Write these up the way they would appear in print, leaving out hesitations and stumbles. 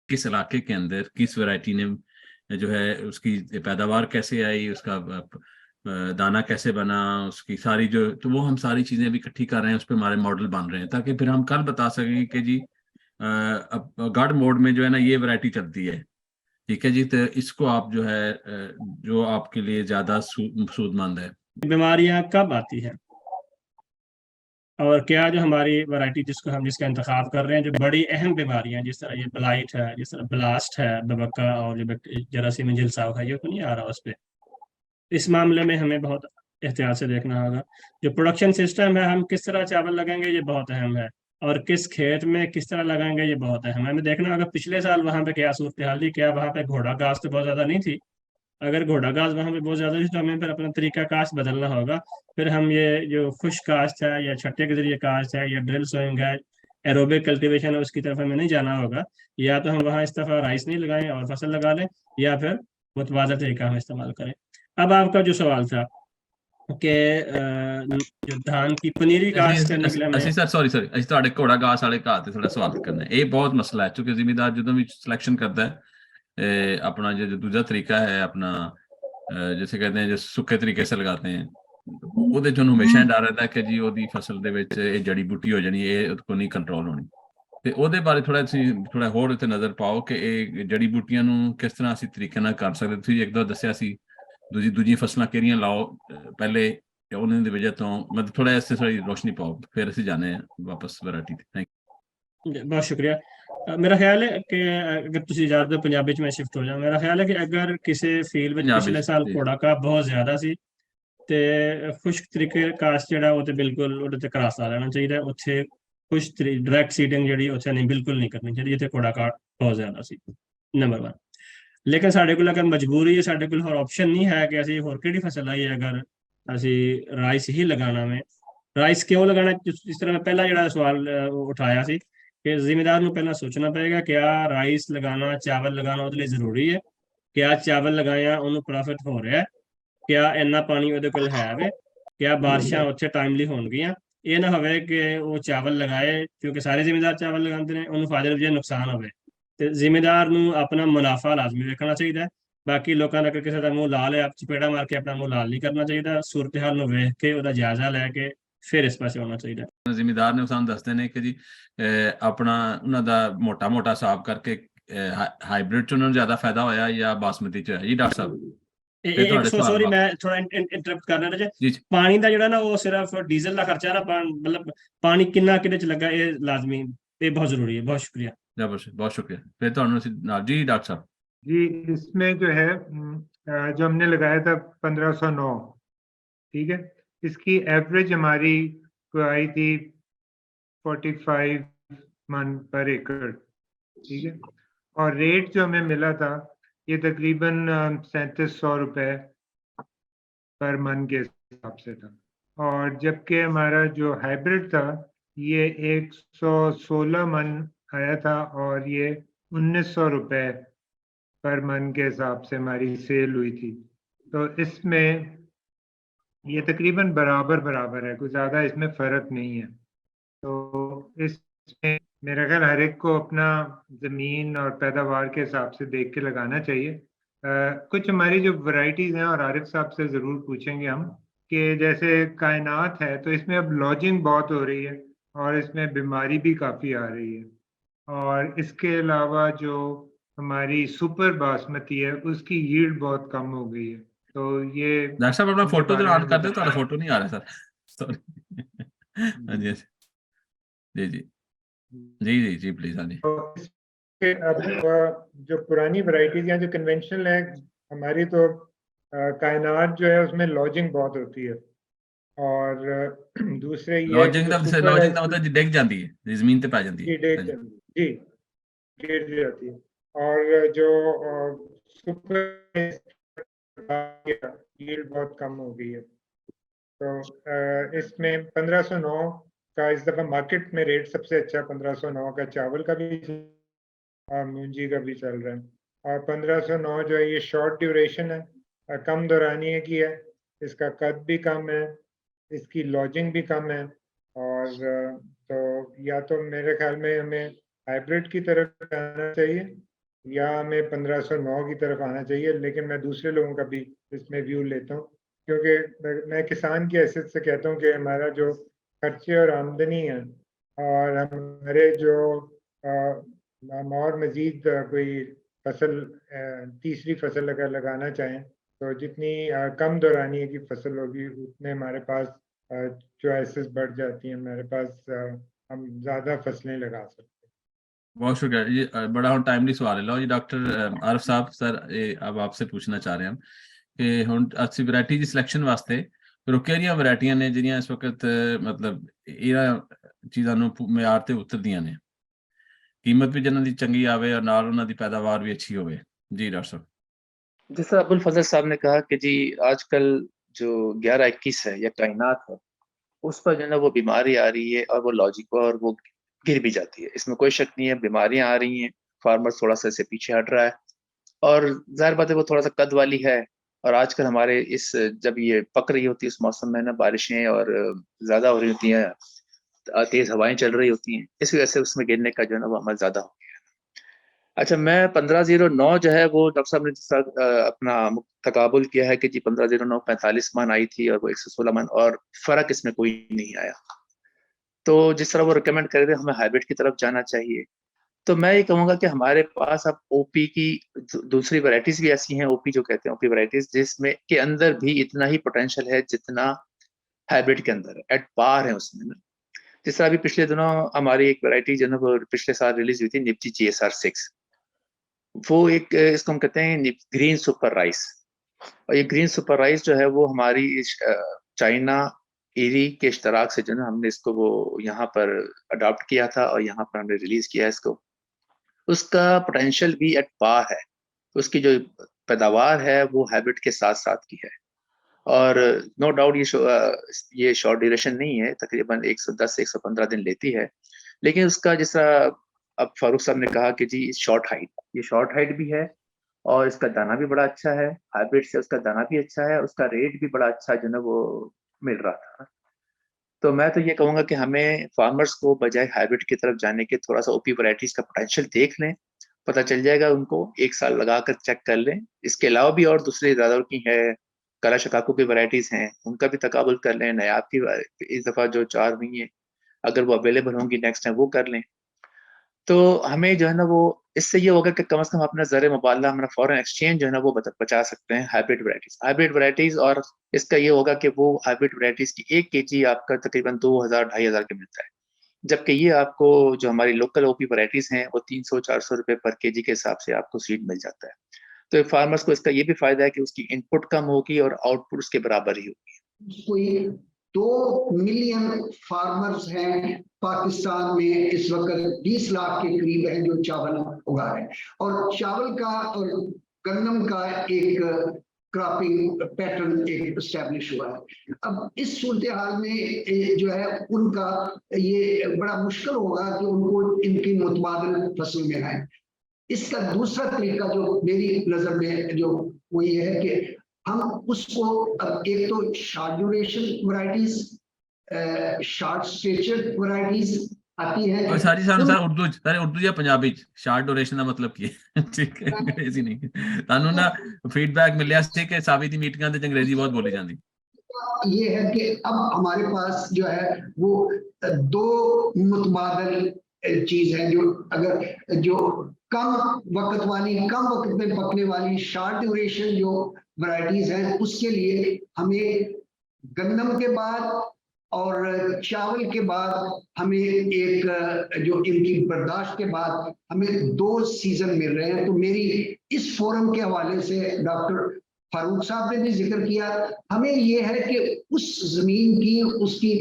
किस इलाके के अंदर किस वैरायटी ने जो है उसकी पैदावार कैसे आई, उसका दाना कैसे बना, उसकी सारी जो, तो वो हम सारी चीजें भी इकट्ठी कर रहे हैं, उस पर हमारे मॉडल बन रहे हैं, ताकि फिर हम कल बता सकें कि जी अब गार्ड मोड में जो है ना ये वैरायटी चलती है, ठीक है जी, तो इसको आप जो है जो आपके लिए ज्यादा सूदमंद है। बीमारियां कब आती हैं और क्या जो हमारी वैरायटी जिसको हम जिसका इंतखाब कर रहे हैं, जो बड़ी अहम बीमारियां जिस तरह ये ब्लाइट है, जिस तरह ब्लास्ट है, बबका और जो जरासीम झिलसाव है, ये तो नहीं आ रहा उस पर। इस मामले में हमें बहुत एहतियात से देखना होगा। जो प्रोडक्शन सिस्टम है, हम किस तरह चावल लगाएंगे ये बहुत अहम है, और किस खेत में किस तरह लगाएंगे ये बहुत अहम है। हमें देखना होगा पिछले साल वहां पे क्या सूरत हाल थी, क्या वहां पे घोड़ा घास तो बहुत ज्यादा नहीं थी। अगर घोड़ा घास वहां पे बहुत ज्यादा थी तो हमें फिर अपना तरीका काश्त बदलना होगा। फिर हम ये जो खुश काश्त है या छट्टे के जरिए काश्त है या ड्रिल सोइंग है, एरोबिक कल्टीवेशन है, उसकी तरफ हमें नहीं जाना होगा। या तो हम वहाँ इस दफा राइस नहीं लगाएं और फसल लगा लें, या फिर मुतवाज़ा तरीका हम इस्तेमाल करें। अब आपका जो सवाल था कि जो धान की पनीरी काश्त करने के लिए हमें। ਅਸੀਂ ਸਰ ਸੌਰੀ ਸੌਰੀ ਅਸੀਂ ਤੁਹਾਡੇ ਘੋੜਾ ਘਾਸ ਵਾਲੇ ਘਾਹ ਤੇ ਥੋੜਾ ਸਵਾਲ ਕਰਨਾ ਹੈ। ਇਹ ਬਹੁਤ ਮਸਲਾ ਹੈ, ਕਿਉਂਕਿ ਜ਼ਿਮੀਦਾਰ ਜਦੋਂ ਵੀ ਸਿਲੈਕਸ਼ਨ ਕਰਦਾ ਹੈ अपना जो जो दूसरा तरीका है अपना जैसे कहते हैं जो सूखे तरीके से लगाते हैं, ਉਹਦੇ ਚ ਉਹਨੂੰ ਹਮੇਸ਼ਾ ਡਰ ਰਹਿੰਦਾ ਕਿ ਜੀ ਉਹਦੀ ਫਸਲ ਦੇ ਵਿੱਚ ਇਹ ਜੜੀ ਬੂਟੀ ਹੋ ਜਾਣੀ, ਇਹ ਉਹਦੇ ਕੋਲ ਨਹੀਂ ਕੰਟਰੋਲ ਹੋਣੀ। ਤੇ ਉਹਦੇ ਬਾਰੇ ਥੋੜਾ ਤੁਸੀਂ ਥੋੜਾ ਹੋਰ ਇੱਥੇ ਨਜ਼ਰ ਪਾਓ ਕਿ ਇਹ ਜੜੀ ਬੂਟੀਆਂ ਨੂੰ ਕਿਸ ਤਰ੍ਹਾਂ ਅਸੀਂ ਤਰੀਕੇ ਨਾਲ ਕਰ ਸਕਦੇ। ਤੁਸੀਂ ਇੱਕ ਦੋ ਦੱਸਿਆ ਸੀ ਦੂਜੀਆਂ ਫਸਲਾਂ ਕਿਹੜੀਆਂ ਲਾਓ ਪਹਿਲੇ, ਉਹਨਾਂ ਦੀ ਵਜ੍ਹਾ ਤੋਂ ਮਤਲਬ ਥੋੜਾ ਇਸ ਤੇ ਥੋੜੀ ਰੋਸ਼ਨੀ ਪਾਓ, ਫਿਰ ਅਸੀਂ ਜਾਣੇ ਵਾਪਸ ਵੈਰਾਈਟੀ ਤੇ। ਥੈਂक बहुत शुक्रिया। मेरा ख्याल है कि अगर तुम इजाजत दो पंजाबी च मैं शिफ्ट हो जाऊँ। मेरा ख्याल है कि अगर किसी फील्ड में ਪੰਜਾਬੀ पिछले ਚ साल ਜੀ घोड़ा का बहुत ज्यादा सी ਤੇ ਖੁਸ਼ਕ ਤਰੀਕੇ ਕਾਸ਼ ਜਿਹੜਾ ਉਹ ਤੇ ਬਿਲਕੁਲ ਉਹਦੇ ਤੇ ਕਰਾਸ ਲਾ ਲੈਣਾ ਚਾਹੀਦਾ। ਉੱਥੇ ਕੁਛ ਡਾਇਰੈਕਟ ਸੀਡਿੰਗ ਜਿਹੜੀ ਉੱਥੇ ਨਹੀਂ, ਬਿਲਕੁਲ ਨਹੀਂ ਕਰਨੀ ਚਾਹੀਦੀ ਜਿੱਥੇ ਕੋੜਾ ਕਾਠ ਬਹੁਤ ਜ਼ਿਆਦਾ ਸੀ। ਨੰਬਰ 1। ਲੇਕਿਨ ਸਾਡੇ ਕੋਲ ਅਗਰ ਮਜਬੂਰੀ ਹੈ, ਸਾਡੇ ਕੋਲ ਹੋਰ ਆਪਸ਼ਨ ਨਹੀਂ ਹੈ ਕਿ ਅਸੀਂ ਹੋਰ ਕਿਹੜੀ ਫਸਲ ਲਾਈਏ, ਅਗਰ ਅਸੀਂ ਰਾਈਸ ਹੀ ਲਗਾਣਾ ਵੇ। ਰਾਈਸ ਕਿਉਂ ਲਗਾਣਾ, ਜਿਸ ਤਰ੍ਹਾਂ ਮੈਂ ਪਹਿਲਾਂ ਜਿਹੜਾ ਸਵਾਲ ਉਠਾਇਆ ਸੀ ਕਿ ਜ਼ਿਮੀਦਾਰ ਨੂੰ ਪਹਿਲਾਂ ਸੋਚਣਾ ਪਏਗਾ ਕਿ ਆ ਰਾਈਸ ਲਗਾਣਾ, ਚਾਵਲ ਲਗਾਣਾ ਉਹਦੇ ਲਈ ਜ਼ਰੂਰੀ ਹੈ। ਕਿਆ ਚਾਵਲ ਲਗਾਇਆ ਉਹਨੂੰ ਪ੍ਰੋਫਿਟ ਹੋ ਰਿਹਾ, ਕਿਆ ਇੰਨਾ ਪਾਣੀ ਉਹਦੇ ਕੋਲ ਹੈ ਵੇ, ਕਿਆ ਬਾਰਿਸ਼ਾਂ ਉੱਥੇ ਟਾਈਮਲੀ ਹੋਣਗੀਆਂ। ਇਹ ਨਾ ਹੋਵੇ ਕਿ ਉਹ ਚਾਵਲ ਲਗਾਏ, ਕਿਉਂਕਿ ਸਾਰੇ ਜ਼ਿਮੀਦਾਰ ਚਾਵਲ ਲਗਾਉਂਦੇ ਨੇ, ਉਹਨੂੰ ਫਾਇਦੇ ਵਜੇ ਨੁਕਸਾਨ ਹੋਵੇ। ਤੇ ਜ਼ਿਮੀਦਾਰ ਨੂੰ ਆਪਣਾ ਮੁਨਾਫਾ ਲਾਜ਼ਮੀ ਵੇਖਣਾ ਚਾਹੀਦਾ ਹੈ। ਬਾਕੀ ਲੋਕਾਂ ਦਾ ਕਿਸੇ ਦਾ ਮੂੰਹ ਲਾਲ ਹੈ, ਚਪੇੜਾ ਮਾਰ ਕੇ ਆਪਣਾ ਮੂੰਹ ਲਾਲ ਨਹੀਂ ਕਰਨਾ ਚਾਹੀਦਾ। ਸੂਰਤ ਹਾਲ ਨੂੰ ਵੇਖ ਕੇ ਉਹਦਾ ਜਾਇਜ਼ਾ ਲੈ ਕੇ ਫਿਰ ਇਸ ਪਾਸੇ ਆਉਣਾ ਚਾਹੀਦਾ। ਜ਼ਿਮੀਦਾਰ ਨੇ ਸਾਨੂੰ ਦੱਸਦੇ ਨੇ ਕਿ ਜੀ ਆਪਣਾ ਉਹਨਾਂ ਦਾ ਮੋਟਾ ਮੋਟਾ ਹਿਸਾਬ ਕਰਕੇ ਹਾਈਬ੍ਰਿਡ ਚ ਉਹਨਾਂ ਨੂੰ ਜ਼ਿਆਦਾ ਫਾਇਦਾ ਹੋਇਆ ਜਾਂ ਬਾਸਮਤੀ ਚ ਹੋਇਆ ਜੀ ਡਾਕਟਰ ਸਾਹਿਬ? ਤੇ ਇੱਕ ਤੁਹਾਡੇ ਸਵਾਲ ਸੌਰੀ ਮੈਂ ਥੋੜਾ ਇੰਟਰਪਟ ਕਰਨਾ ਰਿਹਾ ਜੀ ਪਾਣੀ ਦਾ ਜਿਹੜਾ ਨਾ ਉਹ ਸਿਰਫ ਡੀਜ਼ਲ ਦਾ ਖਰਚਾ ਨਾ, ਮਤਲਬ ਪਾਣੀ ਕਿੰਨਾ ਕਿਹਦੇ ਚ ਲੱਗਾ ਇਹ ਲਾਜ਼ਮੀ, ਇਹ बहुत जरूरी है। बहुत शुक्रिया। बहुत शुक्रिया। फिर तो जी डॉक्टर साहब जी, इसमें जो है जो हमने लगाया था 1509, ठीक है, इसकी एवरेज हमारी आई थी 45 मन पर एकड़, ठीक है, और रेट जो हमें मिला था ये तकरीबन 3700 रुपये पर मन के हिसाब से था। और जबकि हमारा जो हाइब्रिड था ये 116 मन आया था और ये 1900 रुपये पर मन के हिसाब से हमारी सेल हुई थी। तो इसमें ये तकरीबन बराबर बराबर है, कुछ ज़्यादा इसमें फ़र्क नहीं है। तो इसमें मेरा ख्याल हर एक को अपना ज़मीन और पैदावार के हिसाब से देख के लगाना चाहिए। कुछ हमारी जो वैरायटीज़ हैं, और आरिफ साहब से ज़रूर पूछेंगे हम, कि जैसे कायनात है तो इसमें अब लॉजिंग बहुत हो रही है और इसमें बीमारी भी काफ़ी आ रही है। और इसके अलावा जो हमारी सुपर बासमती है उसकी यील्ड बहुत कम हो गई है। तो ये डॉक्टर साहब अपना फोटो तो ऑन कर दो, तो फोटो नहीं आ रहा सर हाँ जी जी जी जी जी जी प्लीज। हाँ जी, अब जो पुरानी वैरायटीज हैं जो कन्वेंशनल है हमारी, तो कायनात जो है उसमें लॉजिंग बहुत होती है। और दूसरे ये लॉजिंग का मतलब जी डिग जाती है, जमीन पे पा जाती है जी गिर जाती है। और जो सुपर यील्ड बहुत कम हो गई है। तो इसमें 1509 का इस दफा मार्केट में रेट सबसे अच्छा 1509 का चावल का भी और मूंजी का भी चल रहा है। और 1509 जो है ये शॉर्ट ड्यूरेशन है, कम दौरानिए की है, इसका कद भी कम है, इसकी लॉजिंग भी कम है। और तो या तो मेरे ख्याल में हमें हाइब्रिड की तरफ जाना चाहिए या हमें 1509 की तरफ आना चाहिए, लेकिन मैं दूसरे लोगों का भी इसमें व्यू लेता हूँ, क्योंकि मैं किसान की हैसियत से कहता हूँ कि हमारा जो खर्चे और आमदनी है और हमारे जो हम और मज़ीद कोई फसल तीसरी फसल अगर लगाना चाहें तो जितनी कम दौरानिए की फसल होगी उतने हमारे पास चॉइसेस बढ़ जाती हैं, हमारे पास हम ज़्यादा फसलें लगा सकते हैं। बहुत शुक्रिया। ये बड़ा टाइमली सवाल है। लो जी डॉक्टर आरिफ साहब, सर ये अब आपसे पूछना चाह रहे हैं हम कि हुण ਅਸੀਂ ਵੈਰਾਈਟੀ ਦੀ ਸਿਲੈਕਸ਼ਨ ਵਾਸਤੇ ਫਿਰ ਕਿਹੜੀਆਂ ਵੈਰਾਈਟੀਆਂ ਨੇ ਜਿਹੜੀਆਂ ਇਸ ਵਕਤ ਮਤਲਬ ਇਹਨਾਂ ਚੀਜ਼ਾਂ ਨੂੰ ਮਿਆਰ ਤੇ ਉਤਰਦੀਆਂ ਨੇ, कीमत भी जिन्हों की चंगी आवे और नाल उन्हां दी पैदावार भी अच्छी होवे। जी डॉक्टर साहब। जैसा अबुल फजल साहब ने कहा कि जी आजकल जो 11-21 है या कायनात है उस पर जो है ना वो बीमारी आ रही है और वो लॉजिक और वो गिर भी जाती है, इसमें कोई शक नहीं है। बीमारियां आ रही हैं, फार्मर थोड़ा सा इससे पीछे हट रहा है और जाहिर बात है वो थोड़ा सा कद वाली है। और आजकल हमारे इस जब ये पक रही होती है इस मौसम में ना बारिशें और ज्यादा हो रही होती हैं, तेज हवाएं चल रही होती हैं, इस वजह से उसमें गिरने का जो है ना वो अमल ज्यादा हो गया है। अच्छा, मैं 1509 जो है वो डॉक्टर साहब ने जिस तरह अपना तकाबुल किया है कि जी 1509 45 मन आई थी और वो 116 मन, और फर्क इसमें कोई नहीं आया। तो जिस तरह वो रिकमेंड कर रहे थे हमें हाइब्रिड की तरफ जाना चाहिए, तो मैं ये कहूँगा कि हमारे पास अब ओपी की दूसरी वैरायटीज भी ऐसी हैं, ओपी जो कहते हैं ओपी वैरायटीज, जिसमें के अंदर भी इतना ही पोटेंशियल है जितना हाइब्रिड के अंदर है, एट पार है उसमें ना। जिस तरह अभी पिछले दिनों हमारी एक वैरायटी जो है वो पिछले साल रिलीज हुई थी, निप्ची GSR 6, वो एक इसको हम कहते हैं ग्रीन सुपर राइस। और ये ग्रीन सुपर राइस जो है वो हमारी चाइना ईरी के इश्तराक से जो है हमने इसको वो यहाँ पर अडॉप्ट किया था और यहाँ पर हमने रिलीज किया इसको। उसका पोटेंशियल भी एट पार है, उसकी जो पैदावार है वो हाइब्रिड के साथ साथ की है। और नो डाउट ये शॉर्ट ड्यूरेशन नहीं है, तकरीबन 110 से 115 दिन लेती है, लेकिन उसका जिस तरह अब फारूक साहब ने कहा कि जी शॉर्ट हाइट, ये शॉर्ट हाइट भी है और इसका दाना भी बड़ा अच्छा है, हाइब्रिड से उसका दाना भी अच्छा है, उसका रेट भी बड़ा अच्छा जो है वो मिल रहा था। तो मैं तो ये कहूँगा कि हमें फार्मर्स को बजाय हाइब्रिड की तरफ जाने के थोड़ा सा ओपी वैरायटीज का पोटेंशियल देख लें, पता चल जाएगा उनको, एक साल लगाकर चेक कर लें। इसके अलावा भी और दूसरी ज़्यादा की है, कला शकाकू की वैरायटीज हैं, उनका भी तकाबुल कर लें। नायाब की इस दफ़ा जो 4 हुई हैं, अगर वो अवेलेबल होंगी नेक्स्ट टाइम वो कर लें। तो हमें जो है ना वो इससे ये होगा कि कम से कम अपना ज़र मुबादला, हमारा फॉरेन एक्सचेंज जो है ना वो बचा सकते हैं हाइब्रिड वैरायटीज। और इसका ये होगा कि वो हाइब्रिड वैरायटीज की 1 kg आपका तकरीबन 2000-2500 के मिलता है, जबकि ये आपको जो हमारी लोकल ओपी वैरायटीज हैं वो 300-400 रुपए पर kg के हिसाब से आपको सीड मिल जाता है। तो फार्मर्स को इसका ये भी फायदा है कि उसकी इनपुट कम होगी और आउटपुट उसके बराबर ही होगी। कोई 2 मिलियन फार्मर्स हैं पाकिस्तान में इस वक्त, 20 लाख के करीब है जो चावल उगा रहे हैं, और चावल का और गन्नम का एक क्रॉपिंग पैटर्न एक एस्टेब्लिश हुआ है। अब इस सूरत हाल में जो है उनका ये बड़ा मुश्किल होगा कि उनको इनकी मुतबादिल फसल में आए। इसका दूसरा तरीका जो मेरी नजर में जो वो ये है कि हम उसको अब एक तो short duration varieties, short stature varieties आती है। और सारी उर्दू या पंजाबी शॉर्ट ड्यूरेशन का मतलब की है? ठीक है, अंग्रेजी नहीं। तानू ना फीडबैक मिलया सी कि साबित ही मीटिंगां ते अंग्रेजी बहुत बोली जाती। ये है कि अब हमारे पास जो है वो 2 मुतबादिल चीज है, जो अगर जो कम वक्त में पकने वाली शॉर्ट ड्यूरेशन जो वैरायटीज हैं, उसके लिए हमें गन्नम के बाद और चावल के बाद हमें एक जो इनकी बर्दाश्त के बाद हमें 2 सीजन मिल रहे हैं। तो मेरी इस फोरम के हवाले से डॉक्टर फारूक साहब ने भी जिक्र किया, हमें ये है कि उस जमीन की उसकी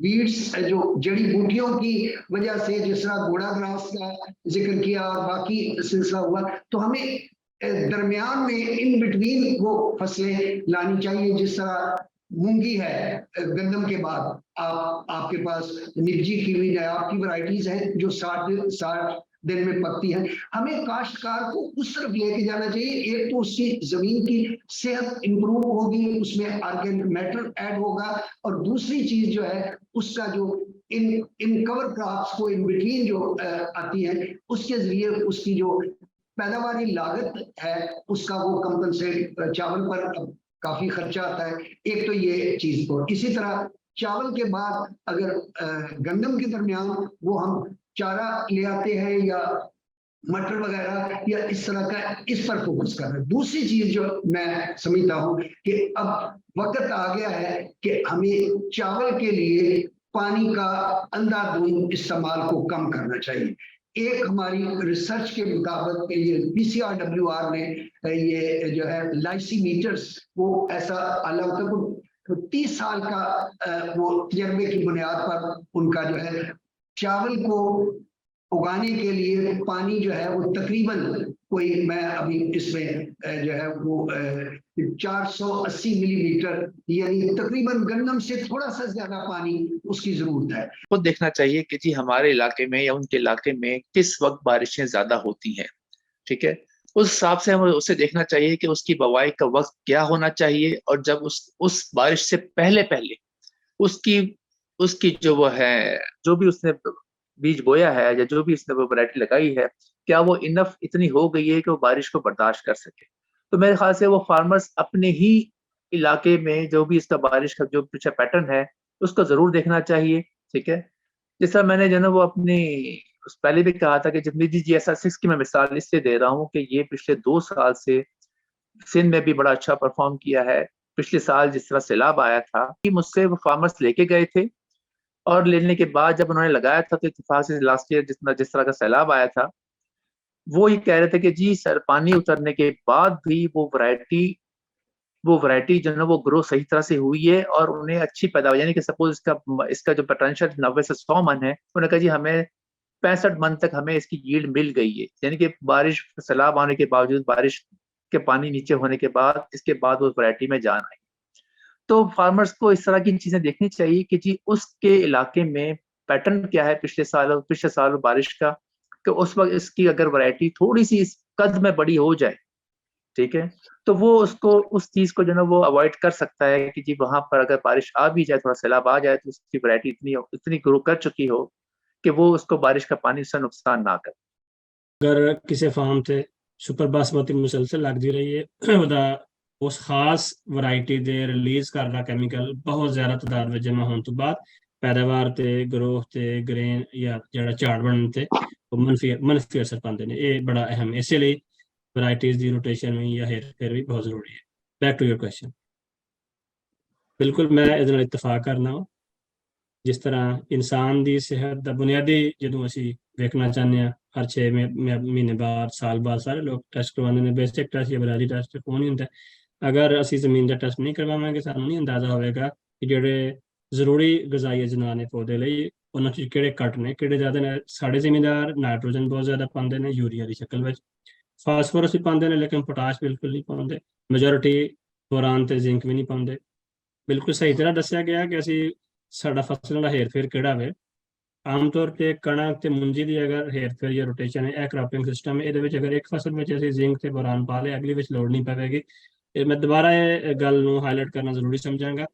वीड्स जो जड़ी बूटियों की वजह से, जिस तरह घोड़ा ग्रास का जिक्र किया और बाकी सिलसिला हुआ, तो हमें दरमियान में इन बिटवीन वो फसलें लानी चाहिए। जिस तरह मूंगी है गंदम के बाद, आपके पास निपजी की हुई नायाब की वैरायटीज हैं जो 60 दिन में पकती है। हमें काश्तकार को उस तरफ लेके जाना चाहिए। एक तो उसकी जमीन की सेहत इंप्रूव होगी, उसमें ऑर्गेनिक मैटर ऐड होगा, और दूसरी चीज जो है उसका जो इन कवर क्रॉप्स को इन बिटवीन जो आती है उसके जरिए उसकी जो पैदावारी लागत है उसका वो कंपनसेट, चावल पर अब काफी खर्चा आता है, एक तो ये चीज को। इसी तरह चावल के बाद अगर गंदम के दरमियान वो हम चारा ले आते हैं या मटर वगैरह या इस तरह का, इस पर फोकस कर रहे हैं। दूसरी चीज जो मैं समझता हूँ कि अब वक्त आ गया है कि हमें चावल के लिए पानी का अंधाधुंध इस्तेमाल को कम करना चाहिए। एक हमारी रिसर्च के मुताबिक ये PCRWR ने ये जो है लाइसीमीटर्स वो ऐसा अलाउ तो 30 साल का वो तजर्बे की बुनियाद पर उनका जो है चावल को उगाने के लिए पानी जो है वो तकरीबन कोई, मैं अभी इसमें जो है वो 480 मिलीमीटर, यानी तकरीबन गंदम से थोड़ा सा ज्यादा पानी उसकी जरूरत है। खुद देखना चाहिए कि जी हमारे इलाके में या उनके इलाके में किस वक्त बारिशें ज्यादा होती हैं, ठीक है। उस हिसाब से हमें उसे देखना चाहिए कि उसकी बुवाई का वक्त क्या होना चाहिए, और जब उस बारिश से पहले पहले उसकी जो वो है, जो भी उसने बीज बोया है या जो भी उसने वो वैरायटी लगाई है, क्या वो इनफ इतनी हो गई है कि वो बारिश को बर्दाश्त कर सके। तो मेरे ख्याल से वो फार्मर्स अपने ही इलाके में जो भी इसका बारिश का जो पीछे पैटर्न है उसको जरूर देखना चाहिए, ठीक है। जिस तरह मैंने जो ना वो अपनी पहले भी कहा था कि जब GSR 6 की मैं मिसाल इसलिए दे रहा हूँ कि ये पिछले 2 साल से सिंध में भी बड़ा अच्छा परफॉर्म किया है। पिछले साल जिस तरह सैलाब आया था, मुझसे वो फार्मर्स लेके गए थे, और लेने के बाद जब उन्होंने लगाया था तो इत्तेफाक से लास्ट ईयर जिस तरह का सैलाब आया था, वो ये कह रहे थे कि जी सर पानी उतरने के बाद भी वो वैरायटी जो है वो ग्रो सही तरह से हुई है और उन्हें अच्छी पैदावार, यानी कि सपोज इसका जो पोटेंशियल 90 से 100 मन है, उन्होंने कहा जी हमें 65 मन तक हमें इसकी यील्ड मिल गई है। यानी कि बारिश सैलाब आने के बावजूद, बारिश के पानी नीचे होने के बाद, इसके बाद वो वैरायटी में जान आई। तो फार्मर्स को इस तरह की चीजें देखनी चाहिए कि जी उसके इलाके में पैटर्न क्या है पिछले साल बारिश का, कि उस वक्त इसकी अगर वैरायटी थोड़ी सी इस कद में बड़ी हो जाए, ठीक है, तो वो उसको उस चीज को जो है वो अवॉइड कर सकता है कि जी वहां पर अगर बारिश आ भी जाए, थोड़ा सैलाब आ जाए, तो उसकी वैरायटी इतनी ग्रो कर चुकी हो कि वो उसको बारिश का पानी उससे नुकसान ना करे। अगर किसी फार्म से सुपर बासमती मुसलसल लगती रही है उस खास वैरायटी दे रिलीज कर रहा केमिकल बहुत ज्यादा तादाद में जमा होने तो बाद पैदावार ते ग्रोथ ते ग्रेन या जड़ा झाड़ बनने ते मनफी असर पाते हैं। ये बड़ा अहम, इसलिए वैरायटीज की रोटेशन में या हेर फेर भी बहुत जरूरी है। बैक टू योर क्वेश्चन, बिल्कुल मैं इहदे इतफाक करना वा। जिस तरह इंसान की सेहत का बुनियादी जो असी वेखना चाहते हैं, हर 6 महीने बाद, साल बाद सारे लोग टेस्ट करवाते हैं, बेसिक टेस्ट या बुनियादी टेस्ट कौन नहीं होता। अगर असी जमीन का टेस्ट नहीं करवावांगे सानू नहीं अंदाजा होगा कि जेडे जरूरी गजाई अजनां ने पौधे लई उन्हां च किहड़े घट ने किहड़े ज़्यादा ने। साढ़े जमींदार नाइट्रोजन बहुत ज़्यादा पाते हैं यूरिया की शक्ल में, फास्फोरस भी पाते हैं लेकिन पोटाश बिल्कुल नहीं पाते, मेजोरिटी बोरान ते जिंक भी नहीं पाते। बिल्कुल सही तरह दसिया गया कि असी साडा फसलों का हेर फेर किहड़ा वे। आम तौर पर कणक ते मुंजी की अगर हेर फेर या रोटेशन है, क्रॉपिंग सिस्टम है, ये अगर एक फसल में असीं जिंक ते बोरान पा लिया, अगली विच लोड़ नहीं पवेगी। मैं दोबारा ये गल नूं हाईलाइट करना जरूरी समझांगा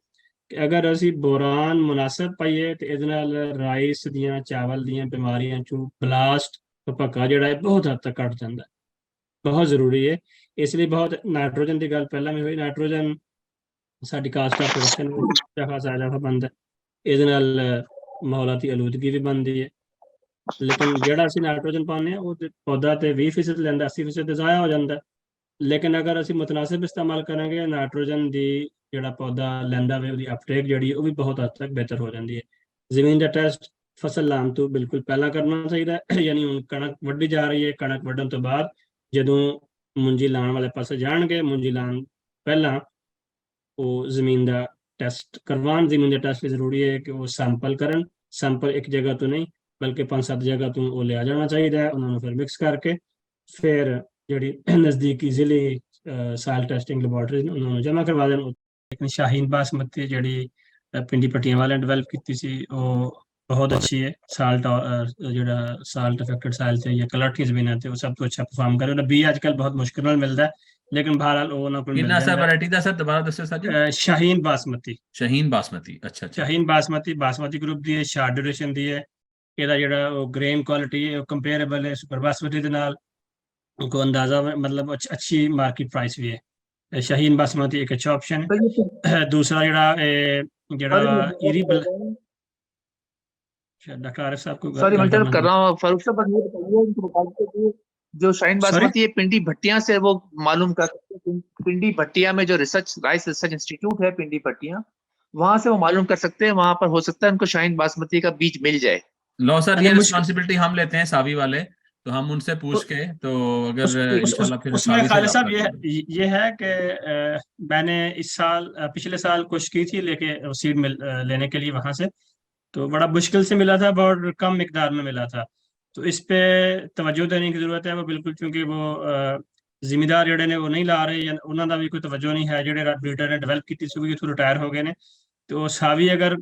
कि अगर असी बोरान मुनासिब पाइए तो इहदे नाल राइस दियां, चावल दियां बीमारियां चू ब्लास्ट भपका जिहड़ा है बहुत हद तक घट जाता है, बहुत जरूरी है। इसलिए बहुत नाइट्रोजन की गल पहला भी हुई, नाइट्रोजन साडी कास्ट ऑफ प्रोडक्शन में अच्छा खासा इजाफा बनता है, इहदे नाल माहौलाती आलूदगी भी बनती है। लेकिन जिहड़ा असीं नाइट्रोजन पाने हैं वो पौधा तो 20% लैंदा, 80% ज़ाया हो जाता है। लेकिन अगर असीं मुतनासिब इस्तेमाल करेंगे नाइट्रोजन की, जिहड़ा पौधा लैंदा वे, उसकी अपटेक जिहड़ी वो भी बहुत हद तक बेहतर हो जाती है। जमीन का टेस्ट फसल लाने तो बिल्कुल पहला करना चाहिए, यानी हुण कणक वड्डी जा रही है, कणक वड्डण तो बाद जदों मुंजी लाने वाले पासे जाणगे, मुंजी लाने पहला वो जमीन का टेस्ट करवान। जमीन का टेस्ट जरूरी है कि वो सैंपल करन, सैंपल एक जगह तो नहीं बल्कि 5-7 जगह तो वो लिया जाना चाहिए, उन्होंने फिर मिक्स करके फिर जी नज़दीकी जिले साइल टेस्टिंग लैबोरेटरीज उन्होंने जमा करवा देना। लेकिन शाहीन बासमती जी पिंडी पट्टियां वाले डिवेलप की वो बहुत अच्छी है, साल्ट जो साल्ट अफेक्टेड साइल थे या कलर्टी जमीन थे वो सब तो अच्छा परफॉर्म करे। बी अजकल बहुत मुश्किल नाल मिलता है, लेकिन बहरहाल वो उन्होंने मिल किन्ना सा जाता वैरायटी दा सर दोबारा दस्सियो सर जी? है। शाहीन बासमती, शाहीन बासमती, अच्छा अच्छा। शाहीन बासमती ग्रुप दी है, शार्ट ड्यूरेशन दी है, ਇਹਦਾ ਜਿਹੜਾ ਉਹ ਗ੍ਰੇਨ ਕੁਆਲਿਟੀ ਹੈ ਉਹ ਕੰਪੇਅਰੇਬਲ ਹੈ ਸੁਪਰ ਬਾਸਮਤੀ ਦੇ ਨਾਲ। को अंदाजा मतलब अच्छी मार्केट प्राइस भी है। शाहीन बासमती एक अच्छा ऑप्शन है। दूसरा ਜਿਹੜਾ ਈਰੀ डॉक्टर आरिफ साहब को सॉरी मैं कर रहा हूँ फारूक साहब, बस ये बताइए इनको बता दीजिए कि जो शाहीन बासमती है पिंडी भट्टियां से वो मालूम कर सकते हैं। पिंडी भट्टिया में जो राइस रिसर्च इंस्टीट्यूट है पिंडी भट्टिया, वहां से वो मालूम कर सकते हैं, वहां पर हो सकता है उनको शाहीन बासमती का बीज मिल जाए। लो सर, ये रिस्पॉन्सिबिलिटी हम लेते हैं सावी वाले, तो हम उनसे पूछ के, तो अगर इंशाल्लाह फिर उसमें खालिद साहब ये है कि मैंने इस साल पिछले साल कोशिश की थी लेके सीड लेने के लिए वहां से, तो बड़ा मुश्किल से मिला था, बहुत कम मिकदार में मिला था। तो इस पे तवज्जो देने की जरूरत है वो बिल्कुल, क्योंकि वो ਜ਼ਿਮੀਦਾਰ ਜਿਹੜੇ ਨੇ ਉਹ ਨਹੀਂ ਲਾ ਰਹੇ, ਜਾਂ ਉਹਨਾਂ ਦਾ ਵੀ ਕੋਈ ਤਵੱਜੋ ਨਹੀਂ ਹੈ। ਜਿਹੜੇ ਬਰੀਡਰ ਨੇ ਡਿਵੈਲਪ ਕੀਤੀ ਸੀ ਉਹ ਇਥੋਂ ਰਿਟਾਇਰ ਹੋ ਗਏ ਨੇ, ਤੇ ਉਹ ਸਾਵੀ ਅਗਰ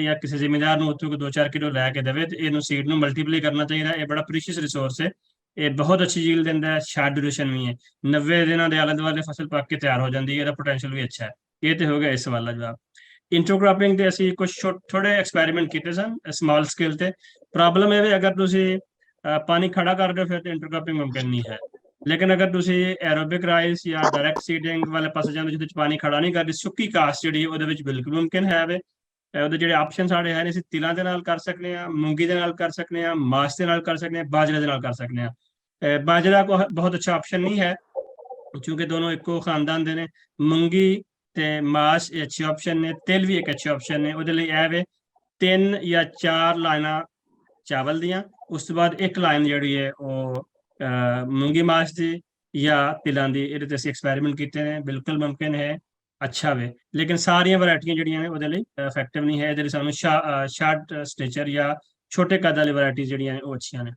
ਜਾਂ ਕਿਸੇ ਜ਼ਿਮੀਦਾਰ ਨੂੰ ਉੱਥੋਂ 2-4 ਕਿਲੋ ਲੈ ਕੇ ਦੇਵੇ ਤੇ ਇਹਨੂੰ ਸੀਡ ਨੂੰ ਮਲਟੀਪਲਾਈ ਕਰਨਾ ਚਾਹੀਦਾ। ਇਹ ਬੜਾ ਪ੍ਰੀਸ਼ੀਅਸ ਰਿਸੋਰਸ ਹੈ, ਇਹ ਬਹੁਤ ਅੱਛੀ ਯੀਲਡ ਦਿੰਦਾ ਹੈ, ਸ਼ਾਰਟ ਡਿਊਰੇਸ਼ਨ ਵੀ ਹੈ, 90 ਦਿਨਾਂ ਦੇ ਆਲੇ ਦੁਆਲੇ ਫਸਲ ਪੱਕ ਕੇ ਤਿਆਰ ਹੋ ਜਾਂਦੀ ਹੈ, ਇਹਦਾ ਪੋਟੈਂਸ਼ੀਅਲ ਵੀ ਅੱਛਾ ਹੈ। ਇਹ ਤੇ ਹੋ ਗਿਆ ਇਸ ਸਵਾਲ ਦਾ ਜਵਾਬ। ਇੰਟਰਕ੍ਰॉपिंग ਤੇ ਅਸੀਂ ਕੁਝ ਥੋੜੇ ਐਕਸਪੈਰੀਮੈਂਟ ਕੀਤੇ ਸਨ ਸਮਾਲ ਸਕੇਲ ਤੇ। ਪ੍ਰੋਬਲਮ ਇਹ ਹੈ ਅਗਰ ਤੁਸੀਂ ਪਾਣੀ ਖੜਾ ਕਰ ਰਹੇ ਹੋ ਫਿਰ ਤੇ ਇੰਟਰਕ੍ਰॉपिंग ਮੁਮਕਿਨ ਨਹੀਂ ਹੈ। ਲੇਕਿਨ ਅਗਰ ਤੁਸੀਂ ਐਰੋਬਿਕ ਰਾਈਸ ਜਾਂ ਡਾਇਰੈਕਟ ਸੀਡਿੰਗ ਵਾਲੇ ਪਾਸੇ ਜਾਂਦੇ ਜਿਹਦੇ ਚ ਪਾਣੀ ਖੜਾ ਨਹੀਂ ਕਰਦੇ, ਸੁੱਕੀ ਕਾਸਟ ਜਿਹੜੀ ਉਹਦੇ ਵਿੱਚ ਬਿਲਕੁਲ ਮੁਮਕਿਨ ਹੈ ਵੇ। ਉਹਦੇ ਜਿਹੜੇ ਆਪਸ਼ਨ ਸਾਡੇ ਹਨ, ਅਸੀਂ ਤਿਲਾਂ ਦੇ ਨਾਲ ਕਰ ਸਕਦੇ ਹਾਂ, ਮੂੰਗੀ ਦੇ ਨਾਲ ਕਰ ਸਕਦੇ ਹਾਂ, ਮਾਸ਼ ਦੇ ਨਾਲ ਕਰ ਸਕਦੇ ਹਾਂ, ਬਾਜਰੇ ਦੇ ਨਾਲ ਕਰ ਸਕਦੇ ਹਾਂ। ਬਾਜਰਾ ਕੋ ਬਹੁਤ ਅੱਛਾ ਆਪਸ਼ਨ ਨਹੀਂ ਹੈ ਕਿਉਂਕਿ ਦੋਨੋਂ ਇੱਕੋ ਖਾਨਦਾਨ ਦੇ ਨੇ। ਮੂੰਗੀ ਤੇ ਮਾਸ਼ ਇਹ ਅੱਛੇ ਆਪਸ਼ਨ ਨੇ, ਤਿਲ ਵੀ ਇੱਕ ਅੱਛੇ ਆਪਸ਼ਨ ਨੇ। ਉਹਦੇ ਲਈ ਇਹ ਵੇ 3 ਜਾਂ 4 ਲਾਈਨਾਂ ਚਾਵਲ ਦੀਆਂ, ਉਸ ਤੋਂ ਬਾਅਦ ਇੱਕ ਲਾਈਨ ਜਿਹੜੀ ਹੈ ਉਹ ਮੂੰਗੀ ਮਾਸ਼ ਦੀ ਜਾਂ ਤਿਲਾਂ ਦੀ। ਇਹਦੇ ਤੇ ਅਸੀਂ ਐਕਸਪੈਰੀਮੈਂਟ ਕੀਤੇ ਨੇ, ਬਿਲਕੁਲ ਮੁਮਕਿਨ ਹੈ, ਅੱਛਾ ਵੇ। ਲੇਕਿਨ ਸਾਰੀਆਂ ਵੈਰਾਈਟੀਆਂ ਜਿਹੜੀਆਂ ਨੇ ਉਹਦੇ ਲਈ ਇਫੈਕਟਿਵ ਨਹੀਂ ਹੈ। ਇਹਦੇ ਲਈ ਸਾਨੂੰ ਸ਼ਾਰਟ ਸਟੇਚਰ ਜਾਂ ਛੋਟੇ ਕੱਦ ਵਾਲੀ ਵੈਰਾਈਟੀ ਜਿਹੜੀਆਂ ਨੇ ਉਹ ਅੱਛੀਆਂ ਨੇ।